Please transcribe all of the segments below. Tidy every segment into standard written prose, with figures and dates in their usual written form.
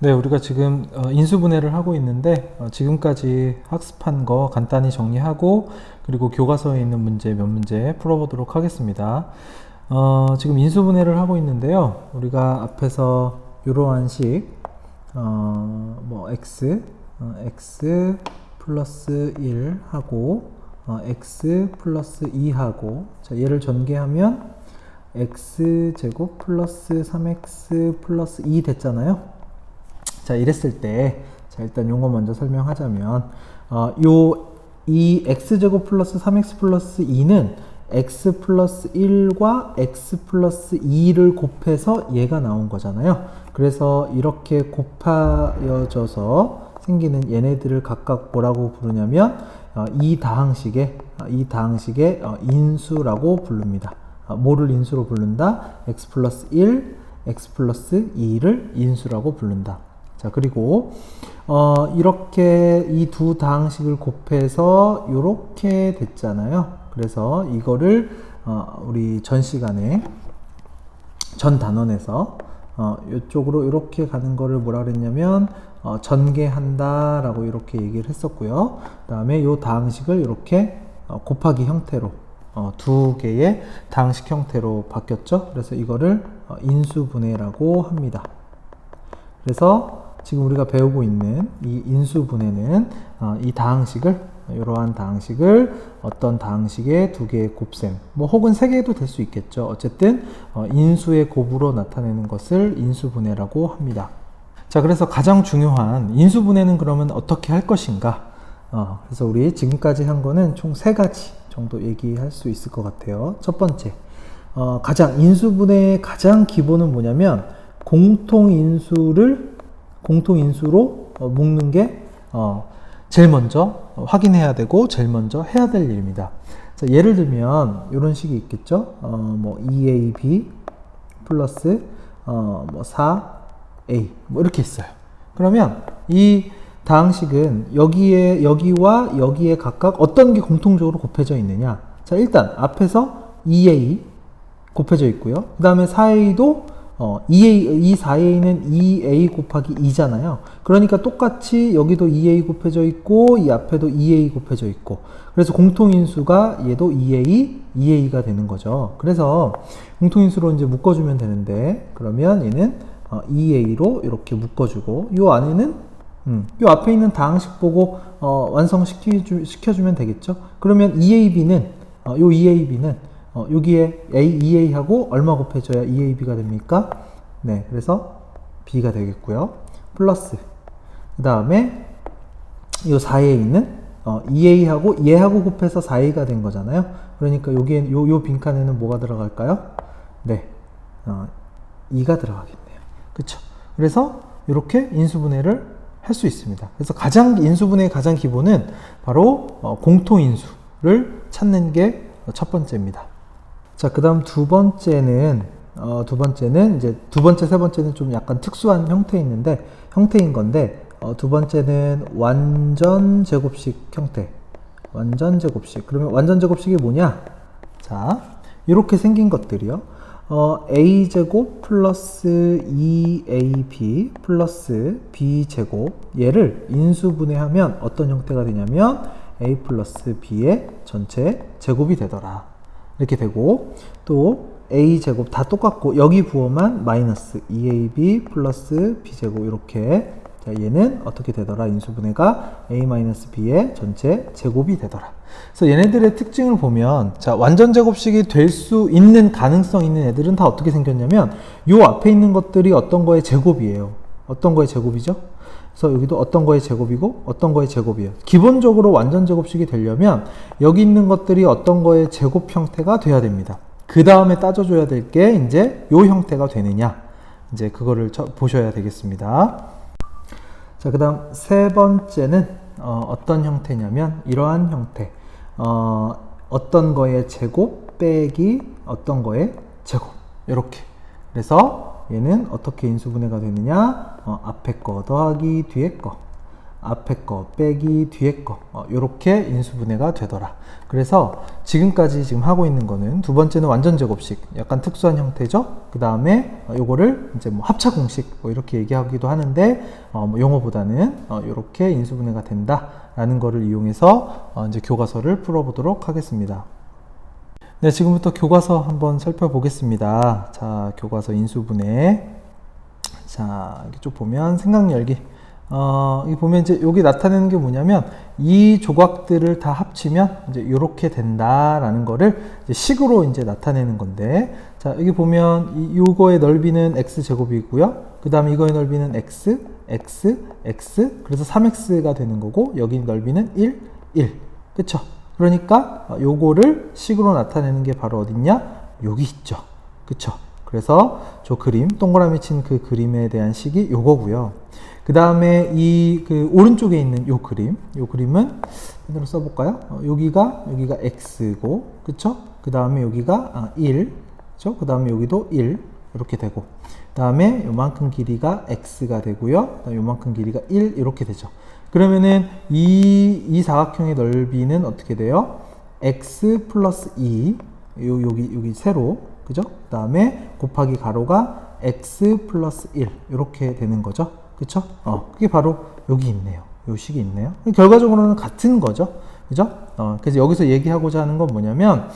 네, 우리가 지금 인수분해를 하고 있는데 지금까지 학습한 거 간단히 정리하고 그리고 교과서에 있는 문제 몇 문제 풀어보도록 하겠습니다. 지금 인수분해를 하고 있는데요. 우리가 앞에서 이러한 식, x 플러스 1 하고 x 플러스 2 하고, 자, 얘를 전개하면 x제곱 플러스 3x 플러스 2 됐잖아요. 자, 이랬을 때, 자, 일단 요거 먼저 설명하자면, 이 x제곱 플러스 3x 플러스 2는 x 플러스 1과 x 플러스 2를 곱해서 얘가 나온 거잖아요. 그래서 이렇게 곱하여져서 생기는 얘네들을 각각 뭐라고 부르냐면, 이 다항식의 인수라고 부릅니다. 뭐를 인수로 부른다? x 플러스 1, x 플러스 2를 인수라고 부른다. 자, 그리고 이렇게 이 두 다항식을 곱해서 이렇게 됐잖아요. 그래서 이거를 우리 전 시간에 전 단원에서 이쪽으로 이렇게 가는 거를 뭐라 그랬냐면 전개한다 라고 이렇게 얘기를 했었고요. 그 다음에 이 다항식을 이렇게 곱하기 형태로 두 개의 다항식 형태로 바뀌었죠. 그래서 이거를 인수분해라고 합니다. 그래서 지금 우리가 배우고 있는 이 인수분해는 이 다항식을, 이러한 다항식을 어떤 다항식의 두 개의 곱셈, 뭐 혹은 세 개도 될 수 있겠죠. 어쨌든 인수의 곱으로 나타내는 것을 인수분해라고 합니다. 자, 그래서 가장 중요한 인수분해는 그러면 어떻게 할 것인가? 그래서 우리 지금까지 한 거는 총 세 가지 정도 얘기할 수 있을 것 같아요. 첫 번째, 인수분해의 가장 기본은 뭐냐면 공통인수로 묶는 게 제일 먼저 확인해야 되고 제일 먼저 해야 될 일입니다. 자, 예를 들면 이런 식이 있겠죠. 2ab 플러스 4a 뭐 이렇게 있어요. 그러면 이 다항식은 여기와 여기에 각각 어떤 게 공통적으로 곱해져 있느냐. 자, 일단 앞에서 2a 곱해져 있고요. 그 다음에 4a도 이 4a는 2a 곱하기 2잖아요. 그러니까 똑같이 여기도 2a 곱해져 있고 이 앞에도 2a 곱해져 있고, 그래서 공통인수가 얘도 2a가 되는 거죠. 그래서 공통인수로 이제 묶어주면 되는데, 그러면 얘는 2a로 이렇게 묶어주고, 요 안에는 요 앞에 있는 다항식 보고 완성시켜주면 되겠죠. 그러면 2ab는 여기에 2a하고 얼마 곱해져야 2ab가 됩니까? 네, 그래서 b가 되겠고요. 플러스, 그 다음에 이 4에 있는 2a하고 얘하고 곱해서 4a가 된 거잖아요. 그러니까 여기에 요 빈칸에는 뭐가 들어갈까요? 네, 2가 들어가겠네요. 그쵸? 그래서 이렇게 인수분해를 할 수 있습니다. 그래서 인수분해의 가장 기본은 바로 공통인수를 찾는 게 첫 번째입니다. 자, 그 다음 두 번째는 이제 두 번째, 세 번째는 좀 약간 특수한 형태인 건데, 두 번째는 완전 제곱식 형태. 완전 제곱식. 그러면 완전 제곱식이 뭐냐? 자, 이렇게 생긴 것들이요. a제곱 플러스 2ab 플러스 b제곱, 얘를 인수분해하면 어떤 형태가 되냐면 a 플러스 b의 전체 제곱이 되더라. 이렇게 되고, 또 a제곱 다 똑같고 여기 부호만 마이너스 2ab 플러스 b제곱, 이렇게. 자, 얘는 어떻게 되더라? 인수분해가 a-b의 전체 제곱이 되더라. 그래서 얘네들의 특징을 보면, 자, 완전 제곱식이 될 수 있는 가능성 있는 애들은 다 어떻게 생겼냐면 요 앞에 있는 것들이 어떤 거의 제곱이에요. 어떤 거의 제곱이죠? 그래서 여기도 어떤 거의 제곱이고 어떤 거의 제곱이에요. 기본적으로 완전 제곱식이 되려면 여기 있는 것들이 어떤 거의 제곱 형태가 돼야 됩니다. 그 다음에 따져줘야 될 게 이제 요 형태가 되느냐, 이제 그거를 보셔야 되겠습니다. 자, 그 다음 세 번째는 어떤 형태냐면 이러한 형태. 어떤 거의 제곱 빼기 어떤 거의 제곱, 이렇게. 그래서 얘는 어떻게 인수분해가 되느냐? 앞에 거 더하기 뒤에 거. 앞에 거 빼기 뒤에 거 요렇게 인수분해가 되더라. 그래서 지금까지 지금 하고 있는 거는 두 번째는 완전 제곱식, 약간 특수한 형태죠. 그 다음에 요거를 이제 뭐 합차 공식 뭐 이렇게 얘기하기도 하는데 뭐 용어보다는 요렇게 인수분해가 된다라는 거를 이용해서 이제 교과서를 풀어보도록 하겠습니다. 네, 지금부터 교과서 한번 살펴보겠습니다. 자, 교과서 인수분해. 자, 이렇게 쭉 보면 생각 열기. 여기 보면 이제 여기 나타내는 게 뭐냐면 이 조각들을 다 합치면 이제 이렇게 된다라는 거를 이제 식으로 이제 나타내는 건데, 자, 여기 보면 요거의 넓이는 x 제곱이고요. 그 다음에 이거의 넓이는 x, 그래서 3x가 되는 거고, 여기 넓이는 1, 그쵸? 그러니까 요거를 식으로 나타내는 게 바로 어딨냐? 여기 있죠. 그쵸? 그래서 저 그림, 동그라미 친 그 그림에 대한 식이 요거고요. 그 다음에 그 오른쪽에 있는 요 그림은 그대로 써볼까요? 여기가 x고, 그쵸? 그 다음에 여기가 1, 그쵸? 그 다음에 여기도 1, 이렇게 되고, 그 다음에 요만큼 길이가 x가 되고요. 요만큼 길이가 1, 이렇게 되죠. 그러면은 이 사각형의 넓이는 어떻게 돼요? x 플러스 2, 여기 세로, 그죠? 그 다음에 곱하기 가로가 x 플러스 1, 이렇게 되는 거죠. 그쵸? 그게 바로 여기 있네요. 요 식이 있네요. 결과적으로는 같은 거죠. 그죠? 그래서 여기서 얘기하고자 하는 건 뭐냐면,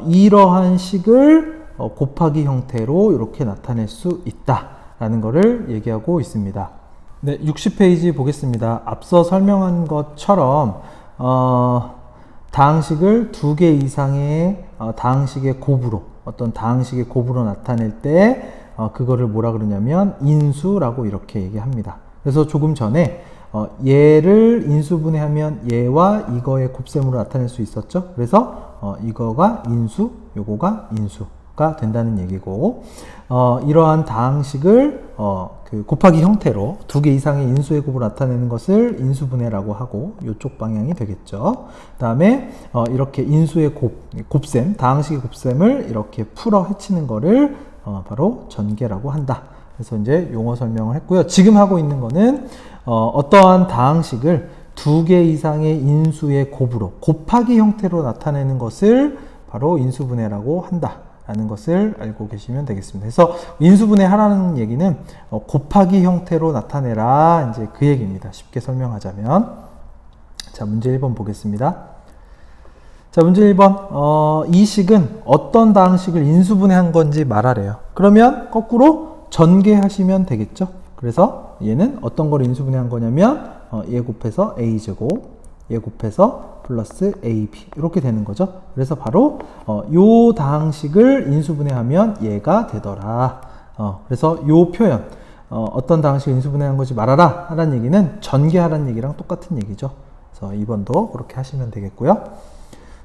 이러한 식을 곱하기 형태로 이렇게 나타낼 수 있다라는 거를 얘기하고 있습니다. 네, 60페이지 보겠습니다. 앞서 설명한 것처럼 다항식을 두 개 이상의 다항식의 곱으로, 어떤 다항식의 곱으로 나타낼 때 그거를 뭐라 그러냐면 인수라고 이렇게 얘기합니다. 그래서 조금 전에 얘를 인수분해하면 얘와 이거의 곱셈으로 나타낼 수 있었죠. 그래서 이거가 인수, 요거가 인수가 된다는 얘기고, 이러한 다항식을 그 곱하기 형태로 두 개 이상의 인수의 곱으로 나타내는 것을 인수분해라고 하고, 이쪽 방향이 되겠죠. 그 다음에 이렇게 인수의 곱셈, 다항식의 곱셈을 이렇게 풀어 헤치는 거를 바로 전개라고 한다. 그래서 이제 용어 설명을 했고요. 지금 하고 있는 거는 어떠한 다항식을 두 개 이상의 인수의 곱으로, 곱하기 형태로 나타내는 것을 바로 인수분해라고 한다 라는 것을 알고 계시면 되겠습니다. 그래서 인수분해 하라는 얘기는 곱하기 형태로 나타내라, 이제 그 얘기입니다. 쉽게 설명하자면. 자, 문제 1번 보겠습니다. 자, 문제 1번. 이 식은 어떤 다항식을 인수분해한 건지 말하래요. 그러면 거꾸로 전개하시면 되겠죠. 그래서 얘는 어떤 걸 인수분해한 거냐면 얘 곱해서 a제곱, 얘 곱해서 플러스 ab, 이렇게 되는 거죠. 그래서 바로 요 다항식을 인수분해하면 얘가 되더라. 그래서 요 표현, 어떤 다항식을 인수분해한 거지 말아라 하라는 얘기는 전개하라는 얘기랑 똑같은 얘기죠. 그래서 2번도 그렇게 하시면 되겠고요.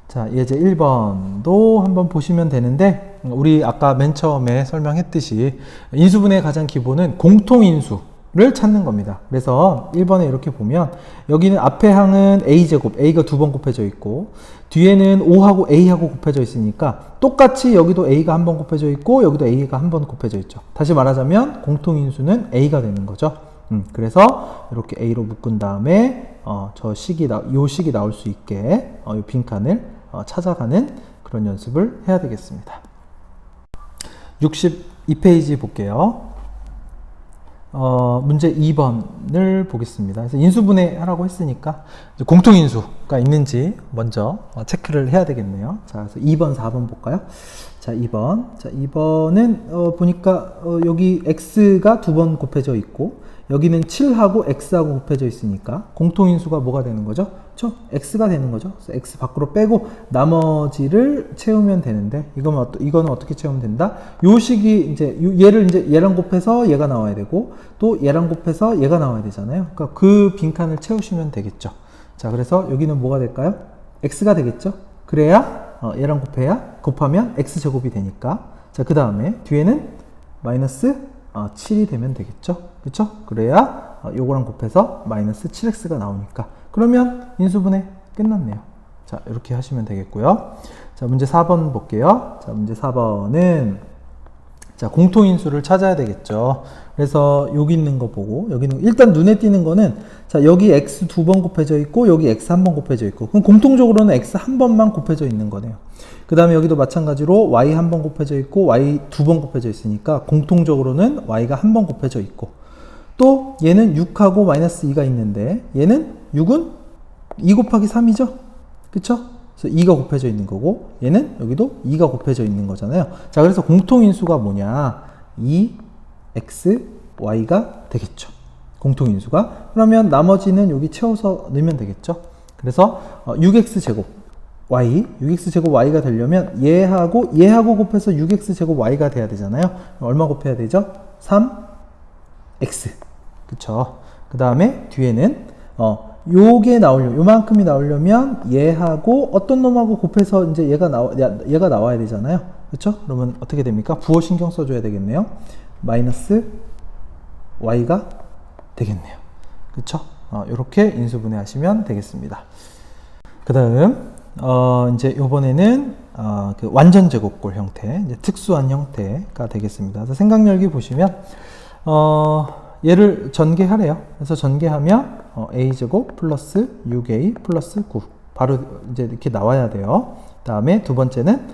자, 예제 1번도 한번 보시면 되는데, 우리 아까 맨 처음에 설명했듯이 인수분해의 가장 기본은 공통인수를 찾는 겁니다. 그래서 1번에 이렇게 보면 여기는 앞에 항은 a제곱, a가 두 번 곱해져 있고, 뒤에는 5하고 a하고 곱해져 있으니까 똑같이 여기도 a가 한 번 곱해져 있고 여기도 a가 한 번 곱해져 있죠. 다시 말하자면 공통인수는 a가 되는 거죠. 그래서 이렇게 a로 묶은 다음에 요 식이 나올 수 있게 요 빈칸을 찾아가는 그런 연습을 해야 되겠습니다. 62페이지 볼게요. 문제 2번을 보겠습니다. 그래서 인수분해 하라고 했으니까 공통인수가 있는지 먼저 체크를 해야 되겠네요. 자, 그래서 2번, 4번 볼까요? 자, 2번. 자, 2번은 보니까 여기 x가 두 번 곱해져 있고 여기는 7하고 x하고 곱해져 있으니까 공통인수가 뭐가 되는 거죠? 그렇죠? x가 되는 거죠. 그래서 x 밖으로 빼고 나머지를 채우면 되는데, 이거는 어떻게 채우면 된다? 요 식이 이제 얘를 이제 얘랑 곱해서 얘가 나와야 되고 또 얘랑 곱해서 얘가 나와야 되잖아요. 그러니까 그 빈칸을 채우시면 되겠죠. 자, 그래서 여기는 뭐가 될까요? x가 되겠죠. 그래야 얘랑 곱하면 x제곱이 되니까. 자, 그 다음에 뒤에는 마이너스 7이 되면 되겠죠. 그렇죠? 그래야 요거랑 곱해서 마이너스 7x가 나오니까. 그러면 인수분해 끝났네요. 자, 이렇게 하시면 되겠고요. 자, 문제 4번 볼게요. 자, 문제 4번은 자, 공통인수를 찾아야 되겠죠. 그래서 여기 있는 거 보고, 여기 있는 거, 일단 눈에 띄는 거는, 자, 여기 x 2번 곱해져 있고, 여기 x 1번 곱해져 있고, 그럼 공통적으로는 x 1번만 곱해져 있는 거네요. 그 다음에 여기도 마찬가지로 y 1번 곱해져 있고, y 2번 곱해져 있으니까, 공통적으로는 y가 1번 곱해져 있고, 또 얘는 6하고 마이너스 2가 있는데, 얘는 6은 2 곱하기 3이죠? 그쵸? 그래서 2가 곱해져 있는 거고, 얘는 여기도 2가 곱해져 있는 거잖아요. 자, 그래서 공통인수가 뭐냐? 2x, y가 되겠죠. 공통인수가. 그러면 나머지는 여기 채워서 넣으면 되겠죠. 그래서 6x 제곱 y, 6x 제곱 y가 되려면 얘하고 곱해서 6x 제곱 y가 돼야 되잖아요. 얼마 곱해야 되죠? 3x. 그쵸? 그 다음에 뒤에는 요게 요만큼이 나오려면 얘하고 어떤 놈하고 곱해서 이제 얘가 나와야 되잖아요. 그쵸? 그러면 어떻게 됩니까? 부호 신경 써줘야 되겠네요. 마이너스 y가 되겠네요. 그쵸? 요렇게 인수분해 하시면 되겠습니다. 그 다음, 이제 요번에는, 그 완전 제곱골 형태, 이제 특수한 형태가 되겠습니다. 그래서 생각열기 보시면, 얘를 전개하래요. 그래서 전개하면, a제곱 플러스 6a 플러스 9. 바로 이제 이렇게 나와야 돼요. 다음에 두 번째는,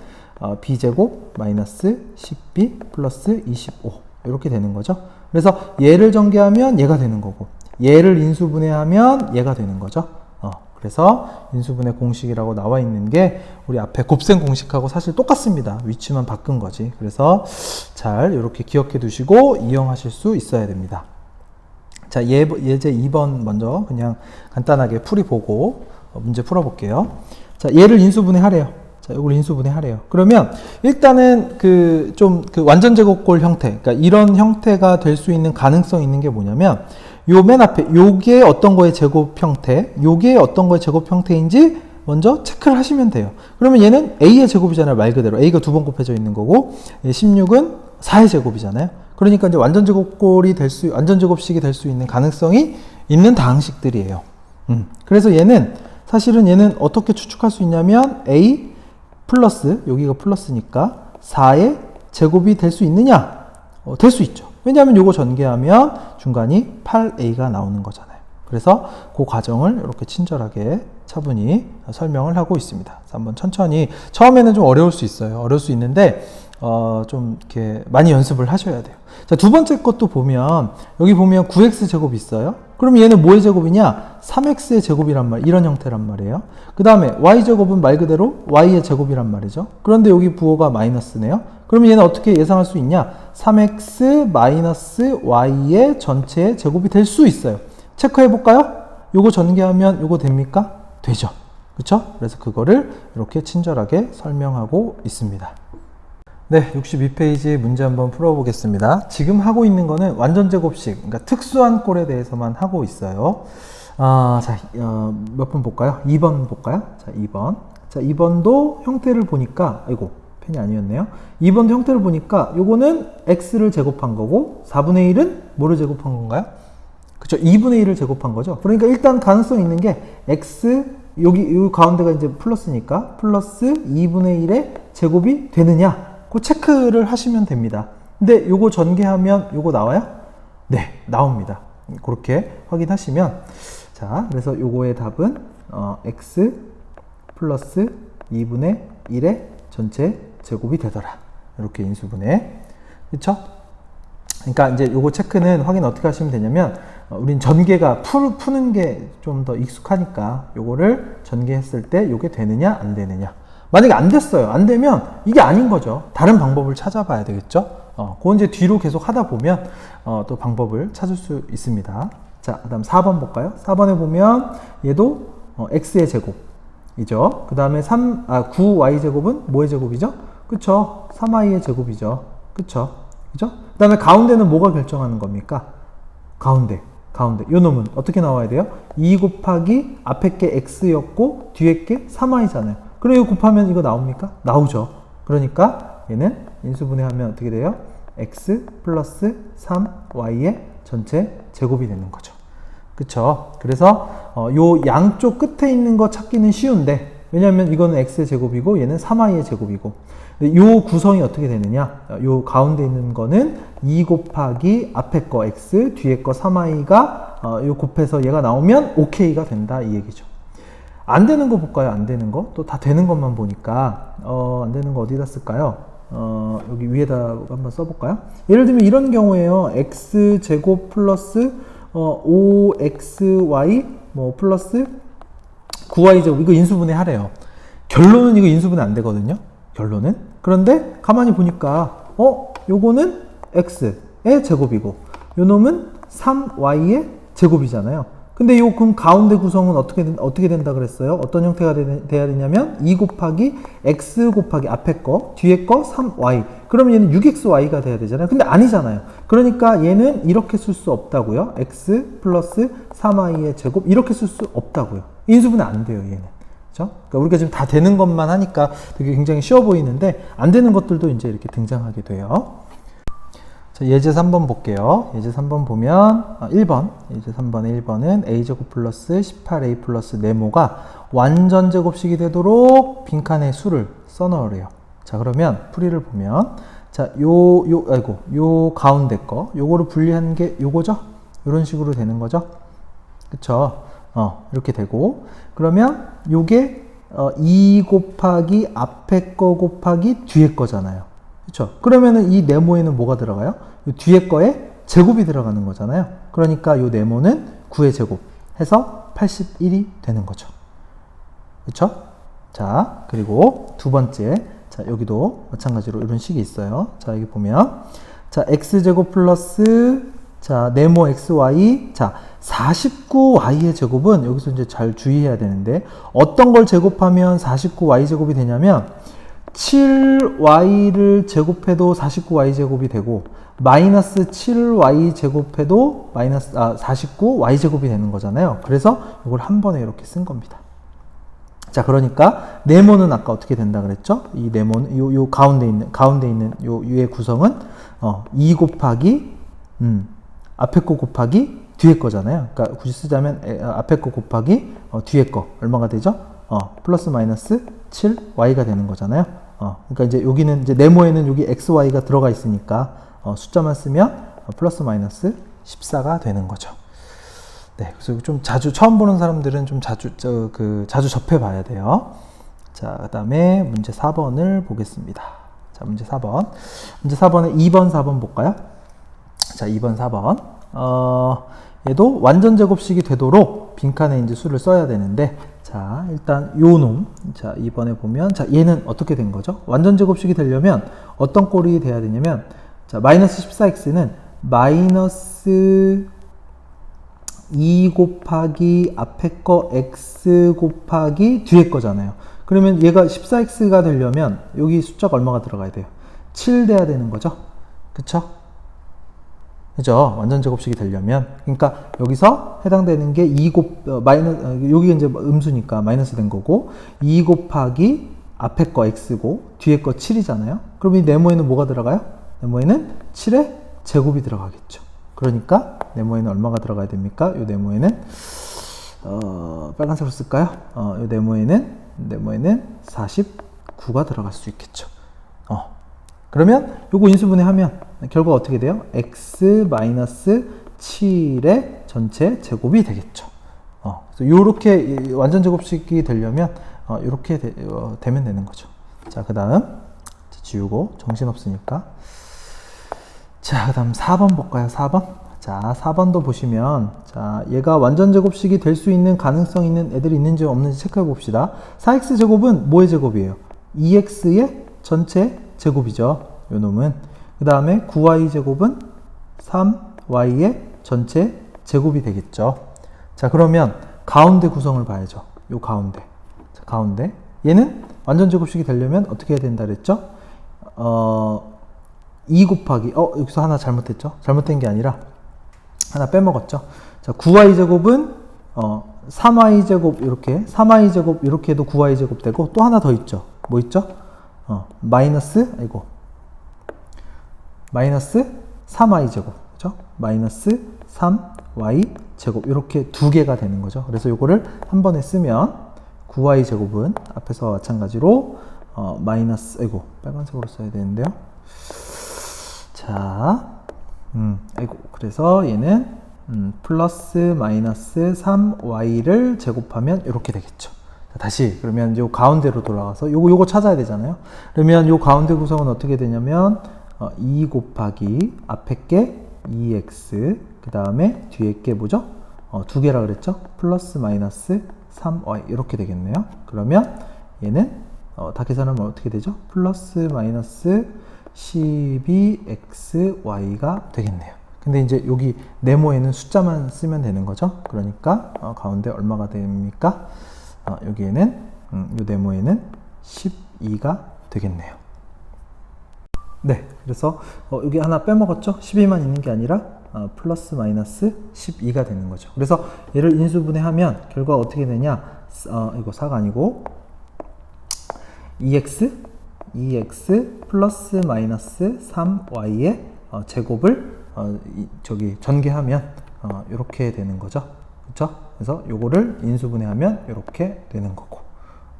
b제곱 마이너스 10b 플러스 25. 이렇게 되는 거죠. 그래서 얘를 전개하면 얘가 되는 거고, 얘를 인수분해하면 얘가 되는 거죠. 그래서 인수분해 공식이라고 나와 있는 게 우리 앞에 곱셈 공식하고 사실 똑같습니다. 위치만 바꾼 거지. 그래서 잘 이렇게 기억해 두시고 이용하실 수 있어야 됩니다. 자, 예제 2번 먼저 그냥 간단하게 풀이 보고 문제 풀어볼게요. 자, 얘를 인수분해 하래요. 자, 이걸 인수분해 하래요. 그러면 일단은 그 완전 제곱골 형태, 그러니까 이런 형태가 될 수 있는 가능성이 있는 게 뭐냐면 요 맨 앞에 요게 어떤 거의 제곱 형태, 요게 어떤 거의 제곱 형태인지 먼저 체크를 하시면 돼요. 그러면 얘는 a의 제곱이잖아요. 말 그대로 a가 2번 곱해져 있는 거고 16은 4의 제곱이잖아요. 그러니까 이제 완전 제곱식이 될 수 있는 가능성이 있는 다항식들이에요. 그래서 사실은 얘는 어떻게 추측할 수 있냐면 a 플러스, 여기가 플러스니까 4의 제곱이 될 수 있느냐? 될 수 있죠. 왜냐하면 요거 전개하면 중간이 8a가 나오는 거잖아요. 그래서 그 과정을 이렇게 친절하게 차분히 설명을 하고 있습니다. 그래서 한번 천천히, 처음에는 좀 어려울 수 있어요. 어려울 수 있는데 좀 이렇게 많이 연습을 하셔야 돼요. 자, 두 번째 것도 보면 여기 보면 9x 제곱이 있어요. 그럼 얘는 뭐의 제곱이냐? 3x의 제곱이란 말, 이런 형태란 말이에요. 그 다음에 y 제곱은 말 그대로 y의 제곱이란 말이죠. 그런데 여기 부호가 마이너스네요. 그러면 얘는 어떻게 예상할 수 있냐? 3x 마이너스 y의 전체의 제곱이 될 수 있어요. 체크해 볼까요? 요거 전개하면 요거 됩니까? 되죠. 그쵸? 그래서 그거를 이렇게 친절하게 설명하고 있습니다. 네, 62페이지 문제 한번 풀어보겠습니다. 지금 하고 있는 거는 완전 제곱식, 그러니까 특수한 꼴에 대해서만 하고 있어요. 자, 몇 번 볼까요? 2번 볼까요? 자, 2번. 자, 2번도 형태를 보니까, 아이고, 펜이 아니었네요. 2번도 형태를 보니까 요거는 x를 제곱한 거고 4분의 1은 뭐를 제곱한 건가요? 그쵸, 2분의 1을 제곱한 거죠. 그러니까 일단 가능성 있는 게 x, 여기 가운데가 이제 플러스니까 플러스 2분의 1의 제곱이 되느냐? 그 체크를 하시면 됩니다. 근데 요거 전개하면 요거 나와요? 네, 나옵니다. 그렇게 확인하시면, 자, 그래서 요거의 답은 x 플러스 2분의 1의 전체 제곱이 되더라. 이렇게 인수분해. 그쵸? 그러니까 이제 요거 체크는 확인 어떻게 하시면 되냐면, 우린 전개가 푸는 게 좀 더 익숙하니까 요거를 전개했을 때 요게 되느냐 안 되느냐. 만약에 안 됐어요. 안 되면 이게 아닌 거죠. 다른 방법을 찾아봐야 되겠죠. 그건 이제 뒤로 계속 하다 보면 또 방법을 찾을 수 있습니다. 자, 그 다음 4번 볼까요? 4번에 보면 얘도 x의 제곱이죠. 그 다음에 9y 제곱은 뭐의 제곱이죠? 그쵸? 3y의 제곱이죠. 그쵸? 그죠? 그 다음에 가운데는 뭐가 결정하는 겁니까? 가운데. 요 놈은 어떻게 나와야 돼요? 2 곱하기 앞에 게 x였고 뒤에 게 3y잖아요. 그럼 이거 곱하면 이거 나옵니까? 나오죠. 그러니까 얘는 인수분해하면 어떻게 돼요? x 플러스 3y의 전체 제곱이 되는 거죠. 그쵸? 그래서 요 양쪽 끝에 있는 거 찾기는 쉬운데 왜냐하면 이거는 x의 제곱이고 얘는 3i의 제곱이고. 근데 요 구성이 어떻게 되느냐? 요 가운데 있는 거는 2 곱하기 앞에 거 x, 뒤에 거 3i가 요 곱해서 얘가 나오면 ok가 된다 이 얘기죠. 안 되는 거 볼까요? 안 되는 거? 또 다 되는 것만 보니까 안 되는 거 어디다 쓸까요? 여기 위에다 한번 써볼까요? 예를 들면 이런 경우에요. x제곱 플러스 5xy 뭐 플러스 9y제곱 이거 인수분해 하래요. 결론은 이거 인수분해 안 되거든요. 결론은. 그런데 가만히 보니까 요거는 x의 제곱이고 요 놈은 3y의 제곱이잖아요. 근데 요 그럼 가운데 구성은 어떻게 된다 그랬어요? 어떤 형태가 돼야 되냐면 2 곱하기 x 곱하기 앞에 거, 뒤에 거 3y. 그러면 얘는 6xy가 돼야 되잖아요. 근데 아니잖아요. 그러니까 얘는 이렇게 쓸 수 없다고요. x 플러스 3y의 제곱 이렇게 쓸 수 없다고요. 인수분해 안 돼요, 얘는. 그렇죠? 그러니까 우리가 지금 다 되는 것만 하니까 되게 굉장히 쉬워 보이는데 안 되는 것들도 이제 이렇게 등장하게 돼요. 자, 예제 3번 볼게요. 예제 3번 보면 1번 예제 3번의 1번은 a제곱 플러스 18a 플러스 네모가 완전 제곱식이 되도록 빈칸에 수를 써넣으래요. 자, 그러면 풀이를 보면 자, 요 가운데 거 요거를 분리한 게 요거죠? 이런 식으로 되는 거죠? 그쵸? 이렇게 되고 그러면 요게 2 곱하기 앞에 거 곱하기 뒤에 거잖아요. 그렇죠? 그러면은 이 네모에는 뭐가 들어가요? 이 뒤에 거에 제곱이 들어가는 거잖아요. 그러니까 이 네모는 9의 제곱 해서 81이 되는 거죠. 그렇죠? 자, 그리고 두 번째. 자, 여기도 마찬가지로 이런 식이 있어요. 자, 여기 보면 자, x제곱 플러스 자, 네모 xy 자, 49y의 제곱은 여기서 이제 잘 주의해야 되는데 어떤 걸 제곱하면 49y 제곱이 되냐면 7y를 제곱해도 49y 제곱이 되고 마이너스 7y 제곱해도 49y 제곱이 되는 거잖아요. 그래서 이걸 한 번에 이렇게 쓴 겁니다. 자, 그러니까 네모는 아까 어떻게 된다 그랬죠? 이 네모는 요 가운데 있는 요의 구성은 2 곱하기 앞에 거 곱하기 뒤에 거잖아요. 그러니까 굳이 쓰자면 앞에 거 곱하기 뒤에 거 얼마가 되죠? 플러스 마이너스 7y가 되는 거잖아요. 그러니까 이제 여기는 이제 네모에는 여기 xy가 들어가 있으니까 숫자만 쓰면 플러스 마이너스 14가 되는 거죠. 네, 그래서 좀 자주 처음 보는 사람들은 좀 자주 접해 봐야 돼요. 자, 그다음에 문제 4번을 보겠습니다. 자, 문제 4번. 문제 4번에 2번, 4번 볼까요? 자, 2번, 4번. 얘도 완전 제곱식이 되도록 빈칸에 이제 수를 써야 되는데 자, 일단 요 놈. 자, 이번에 보면 자, 얘는 어떻게 된 거죠? 완전 제곱식이 되려면 어떤 꼴이 돼야 되냐면 자, 마이너스 14x는 마이너스 2 곱하기 앞에 거 x 곱하기 뒤에 거잖아요. 그러면 얘가 14x가 되려면 여기 숫자가 얼마가 들어가야 돼요? 7 돼야 되는 거죠. 그쵸? 그죠? 완전 제곱식이 되려면. 그러니까 여기서 해당되는 게 2 여기 이제 음수니까 마이너스 된 거고, 2 곱하기 앞에 거 x고, 뒤에 거 7이잖아요? 그럼 이 네모에는 뭐가 들어가요? 네모에는 7의 제곱이 들어가겠죠. 그러니까 네모에는 얼마가 들어가야 됩니까? 이 네모에는 빨간색으로 쓸까요? 이 네모에는 49가 들어갈 수 있겠죠. 그러면 요거 인수분해하면 결과가 어떻게 돼요? x-7의 전체 제곱이 되겠죠. 그래서 요렇게 완전 제곱식이 되려면 요렇게 되면 되는 거죠. 자, 그 다음 지우고 정신없으니까. 자, 그 다음 4번 볼까요? 4번. 자, 4번도 보시면 자, 얘가 완전 제곱식이 될 수 있는 가능성 있는 애들이 있는지 없는지 체크해 봅시다. 4x제곱은 뭐의 제곱이에요? 2x의 전체 제곱이죠. 요 놈은. 그 다음에 9y제곱은 3y의 전체 제곱이 되겠죠. 자, 그러면 가운데 구성을 봐야죠. 요 가운데. 자, 가운데. 얘는 완전 제곱식이 되려면 어떻게 해야 된다 그랬죠? 2 곱하기 여기서 하나 잘못했죠? 잘못된 게 아니라 하나 빼먹었죠? 자, 9y제곱은 3y제곱 이렇게 3y제곱 이렇게 해도 9y제곱 되고 또 하나 더 있죠. 뭐 있죠? 마이너스 3y제곱, 그죠? 마이너스 3y제곱, 이렇게 두 개가 되는 거죠. 그래서 요거를 한 번에 쓰면 9y 제곱은 앞에서 마찬가지로 마이너스, 아이고 빨간색으로 써야 되는데요. 자, 아이고 그래서 얘는 플러스 마이너스 3y를 제곱하면 이렇게 되겠죠. 자, 다시 그러면 요 가운데로 돌아가서 요거 찾아야 되잖아요. 그러면 요 가운데 구성은 어떻게 되냐면 2 곱하기 앞에 게 2x 그 다음에 뒤에 게 뭐죠? 두 개라 그랬죠? 플러스 마이너스 3y 이렇게 되겠네요. 그러면 얘는 다 계산하면 어떻게 되죠? 플러스 마이너스 12xy가 되겠네요. 근데 이제 여기 네모에는 숫자만 쓰면 되는 거죠. 그러니까 가운데 얼마가 됩니까? 여기에는 이 네모에는 12가 되겠네요. 네, 그래서 여기 하나 빼먹었죠? 12만 있는 게 아니라 플러스 마이너스 12가 되는 거죠. 그래서 얘를 인수분해하면 결과가 어떻게 되냐? 이거 4가 아니고 2x 플러스 마이너스 3y의 제곱을 저기 전개하면 이렇게 되는 거죠. 그렇죠? 그래서 요거를 인수분해하면 이렇게 되는 거고.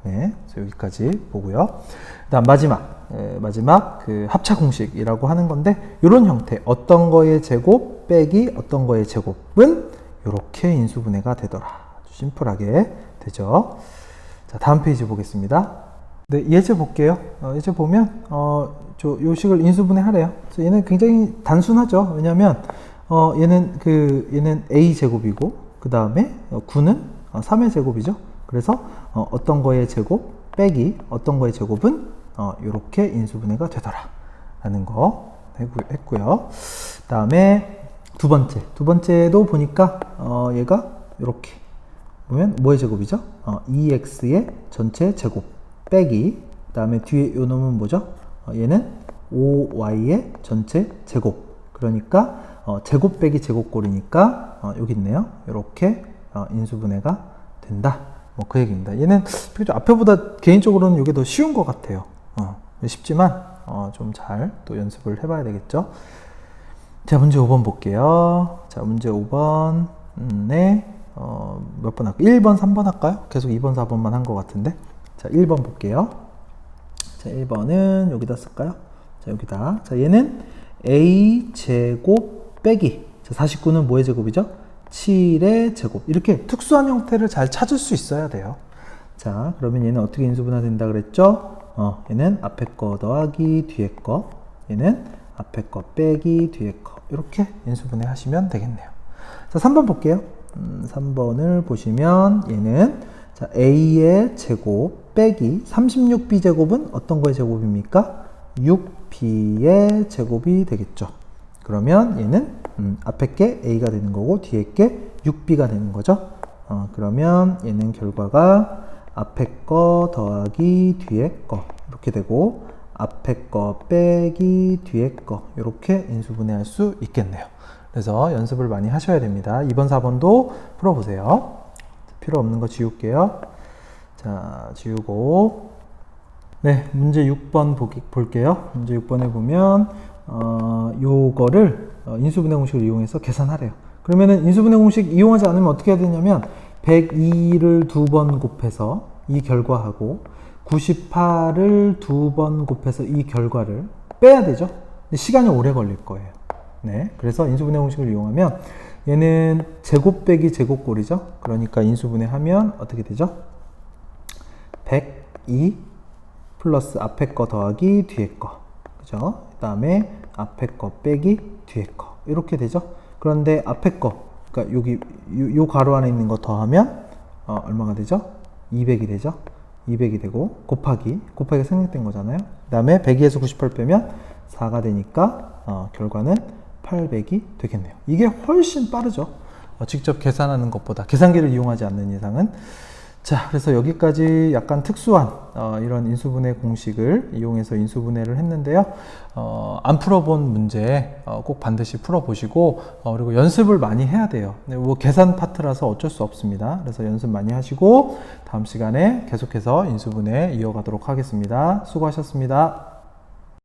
네, 그래서 여기까지 보고요. 그다음 마지막 그 합차 공식이라고 하는 건데 이런 형태 어떤 거의 제곱 빼기 어떤 거의 제곱은 이렇게 인수분해가 되더라. 아주 심플하게 되죠. 자, 다음 페이지 보겠습니다. 네, 예제 볼게요. 예제 보면 저 요식을 인수분해 하래요. 그래서 얘는 굉장히 단순하죠. 왜냐하면 얘는 a 제곱이고 그 다음에 9는 3의 제곱이죠. 그래서 어떤 거의 제곱 빼기 어떤 거의 제곱은 이렇게 인수분해가 되더라 라는 거 했고요. 그 다음에 두 번째도 보니까 얘가 이렇게 보면 뭐의 제곱이죠? 2x의 전체 제곱 빼기 그 다음에 뒤에 요 놈은 뭐죠? 얘는 5y의 전체 제곱. 그러니까 제곱 빼기 제곱꼴이니까 여기 있네요. 이렇게 인수분해가 된다. 뭐 그 얘기입니다. 얘는 앞에보다 개인적으로는 이게 더 쉬운 것 같아요. 쉽지만 좀 잘 또 연습을 해봐야 되겠죠. 자, 문제 5번 볼게요. 자, 문제 5번 몇 번 할까요? 1번, 3번 할까요? 계속 2번, 4번만 한 것 같은데. 자, 1번 볼게요. 자, 1번은 여기다 쓸까요? 자, 여기다. 자, 얘는 a 제곱 빼기. 자, 49는 뭐의 제곱이죠? 7의 제곱. 이렇게 특수한 형태를 잘 찾을 수 있어야 돼요. 자, 그러면 얘는 어떻게 인수분해 된다 그랬죠? 얘는 앞에 거 더하기 뒤에 거. 얘는 앞에 거 빼기 뒤에 거. 이렇게 인수분해 하시면 되겠네요. 자, 3번 볼게요. 3번을 보시면 얘는 자, a의 제곱 빼기 36b 제곱은 어떤 거의 제곱입니까? 6b의 제곱이 되겠죠. 그러면 얘는 앞에 게 a가 되는 거고 뒤에 게 6b가 되는 거죠. 그러면 얘는 결과가 앞에 거 더하기 뒤에 거 이렇게 되고 앞에 거 빼기 뒤에 거 이렇게 인수분해할 수 있겠네요. 그래서 연습을 많이 하셔야 됩니다. 2번, 4번도 풀어보세요. 필요 없는 거 지울게요. 자, 지우고. 네, 문제 6번 볼게요. 문제 6번에 보면, 요거를 인수분해 공식을 이용해서 계산하래요. 그러면은 인수분해 공식 이용하지 않으면 어떻게 해야 되냐면, 102를 2번 곱해서 이 결과하고, 98을 2번 곱해서 이 결과를 빼야 되죠. 근데 시간이 오래 걸릴 거예요. 네, 그래서 인수분해 공식을 이용하면 얘는 제곱 빼기 제곱꼴이죠. 그러니까 인수분해 하면 어떻게 되죠? 102 플러스 앞에 거 더하기 뒤에 거. 그죠? 그 다음에 앞에 거 빼기 뒤에 거. 이렇게 되죠? 그런데 앞에 거, 그러니까 여기 요 가로 안에 있는 거 더하면 얼마가 되죠? 200이 되죠? 200이 되고 곱하기가 생략된 거잖아요. 그 다음에 102에서 98 빼면 4가 되니까 결과는 800이 되겠네요. 이게 훨씬 빠르죠. 직접 계산하는 것보다 계산기를 이용하지 않는 이상은. 자, 그래서 여기까지 약간 특수한 이런 인수분해 공식을 이용해서 인수분해를 했는데요. 안 풀어본 문제 꼭 반드시 풀어보시고 그리고 연습을 많이 해야 돼요. 뭐 계산 파트라서 어쩔 수 없습니다. 그래서 연습 많이 하시고 다음 시간에 계속해서 인수분해 이어가도록 하겠습니다. 수고하셨습니다.